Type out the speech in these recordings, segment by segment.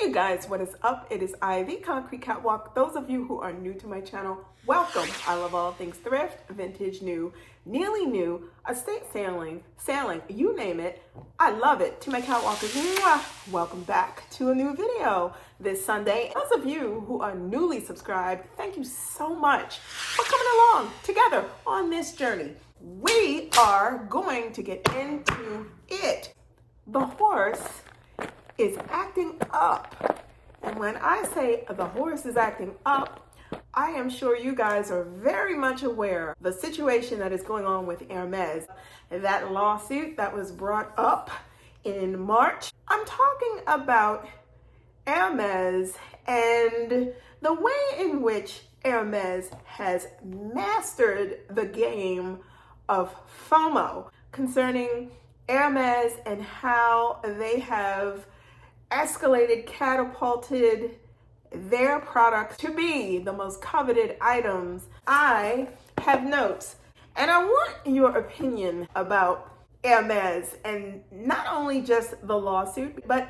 Hey you guys, what is up? It is I, the Concrete Catwalk. Those of you who are new to my channel, welcome. I love all things thrift, vintage, new, nearly new, estate sailing, you name it. I love it. To my catwalkers, welcome back to a new video this Sunday. Those of you who are newly subscribed, thank you so much for coming along together on this journey. We are going to get into it. The horse is acting up. And when I say the horse is acting up, I am sure you guys are very much aware of the situation that is going on with Hermes. That lawsuit that was brought up in March. I'm talking about Hermes and the way in which Hermes has mastered the game of FOMO concerning Hermes and how they have escalated, catapulted their products to be the most coveted items. I have notes, and I want your opinion about Hermes, and not only just the lawsuit, but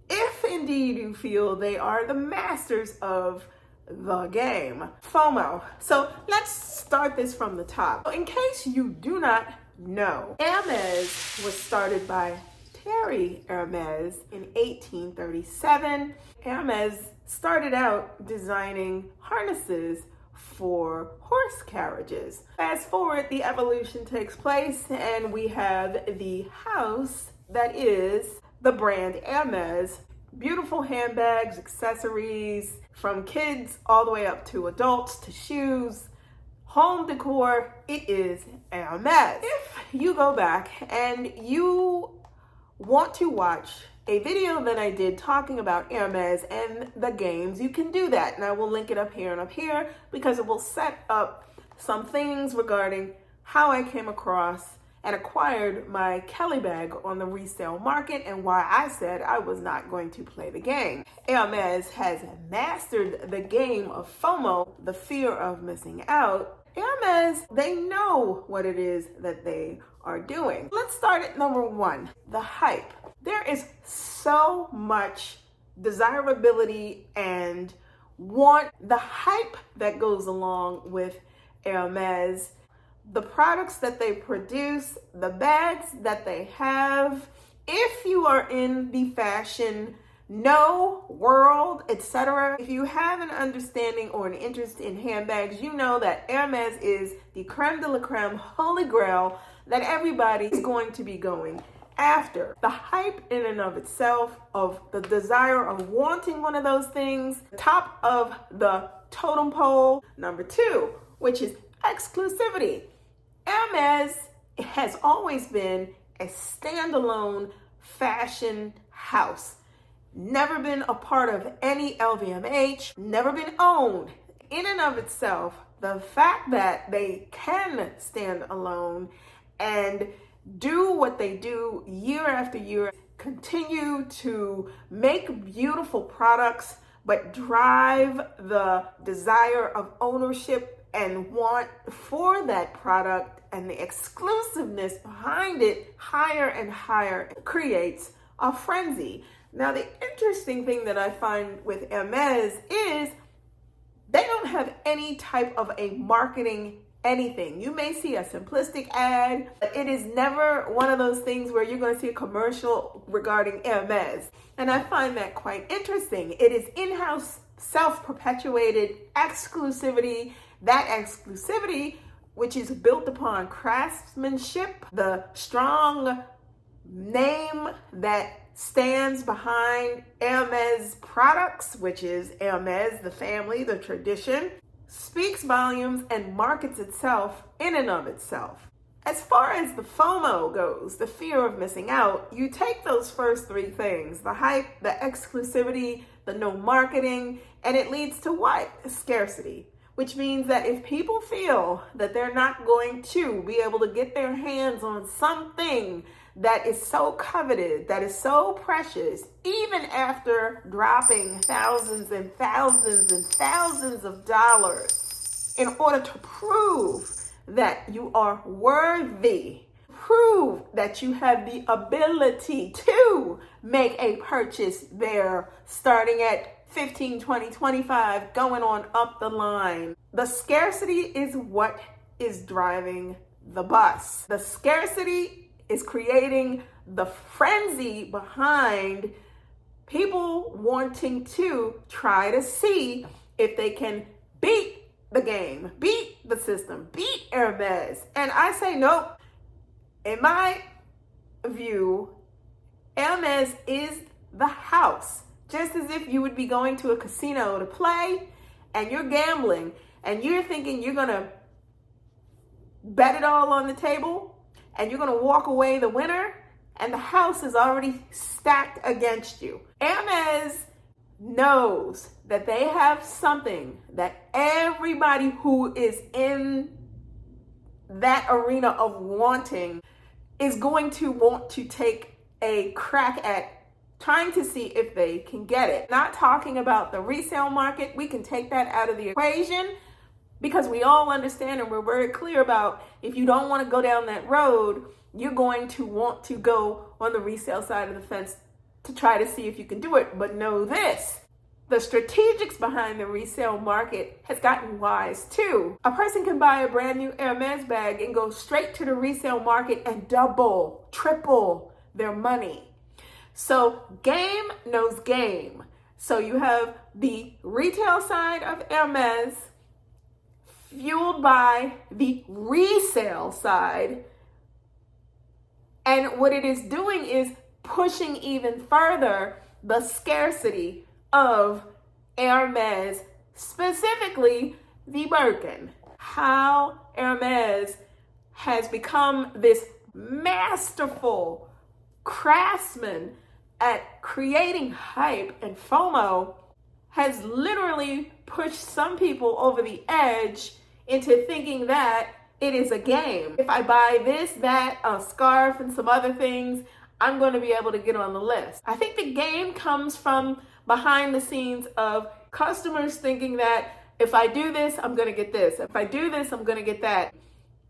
if indeed you feel they are the masters of the game. FOMO. So let's start this from the top. In case you do not know, Hermes was started by Hermes in 1837. Hermes started out designing harnesses for horse carriages. Fast forward, the evolution takes place and we have the house that is the brand Hermes. Beautiful handbags, accessories, from kids all the way up to adults, to shoes, home decor. It is Hermes. If you go back and you want to watch a video that I did talking about Hermes and the games, you can do that. And I will link it up here and up here because it will set up some things regarding how I came across and acquired my Kelly bag on the resale market and why I said I was not going to play the game. Hermes has mastered the game of FOMO, the fear of missing out. Hermes, they know what it is that they are doing. Let's start at number one, the hype. There is so much desirability and want, the hype that goes along with Hermes, the products that they produce, the bags that they have. If you are in the fashion world, etc. If you have an understanding or an interest in handbags, you know that Hermes is the creme de la creme, holy grail that everybody is going to be going after. The hype in and of itself, of the desire of wanting one of those things, top of the totem pole. Number two, which is exclusivity. Hermes has always been a standalone fashion house. Never been a part of any LVMH, never been owned. In and of itself, the fact that they can stand alone and do what they do year after year, continue to make beautiful products, but drive the desire of ownership and want for that product and the exclusiveness behind it higher and higher, creates a frenzy. Now, the interesting thing that I find with Hermes is they don't have any type of a marketing anything. You may see a simplistic ad, but it is never one of those things where you're going to see a commercial regarding Hermes. And I find that quite interesting. It is in-house, self-perpetuated exclusivity. That exclusivity, which is built upon craftsmanship, the strong name that stands behind Hermes products, which is Hermes, the family, the tradition, speaks volumes and markets itself in and of itself. As far as the FOMO goes, the fear of missing out, you take those first three things, the hype, the exclusivity, the no marketing, and it leads to what? Scarcity. Which means that if people feel that they're not going to be able to get their hands on something that is so coveted, that is so precious, even after dropping thousands and thousands and thousands of dollars in order to prove that you are worthy, prove that you have the ability to make a purchase there, starting at 15, 20, 25, going on up the line. The scarcity is what is driving the bus. The scarcity is creating the frenzy behind people wanting to try to see if they can beat the game, beat the system, beat Hermes. And I say, nope. In my view, Hermes is the house. Just as if you would be going to a casino to play and you're gambling and you're thinking you're going to bet it all on the table and you're going to walk away the winner, and the house is already stacked against you. Hermes knows that they have something that everybody who is in that arena of wanting is going to want to take a crack at trying to see if they can get it. Not talking about the resale market. We can take that out of the equation because we all understand and we're very clear about if you don't want to go down that road, you're going to want to go on the resale side of the fence to try to see if you can do it. But know this, the strategics behind the resale market has gotten wise too. A person can buy a brand new Hermes bag and go straight to the resale market and double, triple their money. So game knows game. So you have the retail side of Hermes fueled by the resale side. And what it is doing is pushing even further the scarcity of Hermes, specifically the Birkin. How Hermes has become this masterful craftsman at creating hype and FOMO has literally pushed some people over the edge into thinking that it is a game. If I buy this, that, a scarf, and some other things, I'm going to be able to get on the list. I think the game comes from behind the scenes of customers thinking that if I do this, I'm going to get this. If I do this, I'm going to get that.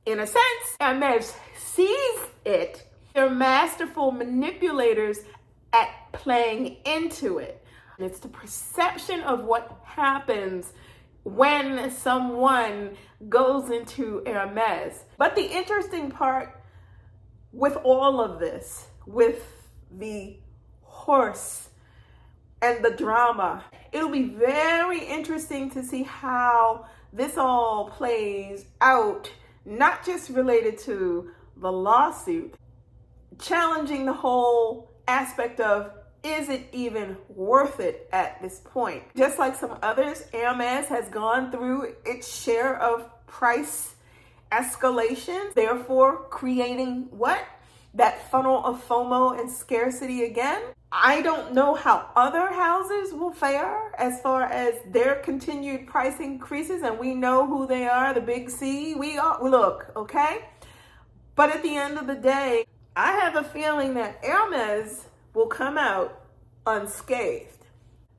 In a sense, Hermes sees it. They're masterful manipulators at playing into it. It's the perception of what happens when someone goes into Hermes. But the interesting part with all of this, with the horse and the drama, it'll be very interesting to see how this all plays out, not just related to the lawsuit, challenging the whole aspect of, is it even worth it at this point? Just like some others, Hermes has gone through its share of price escalation, therefore creating what? That funnel of FOMO and scarcity again. I don't know how other houses will fare as far as their continued price increases, and we know who they are, the big C. Look, okay? But at the end of the day, I have a feeling that Hermes will come out unscathed.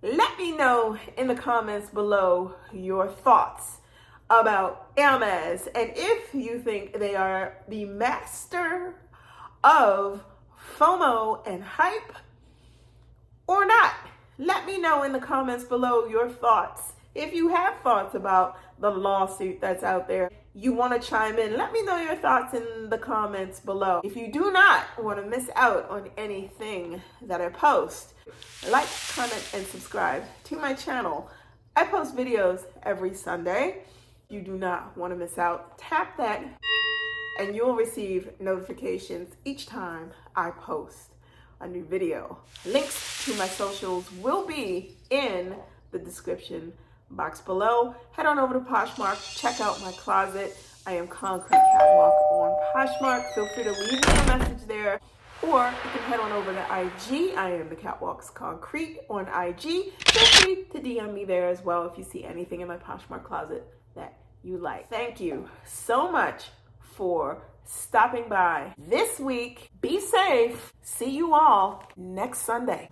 Let me know in the comments below your thoughts about Hermes and if you think they are the master of FOMO and hype or not. Let me know in the comments below your thoughts. If you have thoughts about the lawsuit that's out there, you want to chime in, let me know your thoughts in the comments below. If you do not want to miss out on anything that I post, like, comment, and subscribe to my channel. I post videos every Sunday. You do not want to miss out. Tap that and you'll receive notifications each time I post a new video. Links to my socials will be in the description box below. Head on over to Poshmark, check out my closet. I am Concrete Catwalk on Poshmark. Feel free to leave me a message there, or you can head on over to IG. I am the Catwalk's Concrete on IG. Feel free to DM me there as well if you see anything in my Poshmark closet that you like. Thank you so much for stopping by this week. Be safe. See you all next Sunday.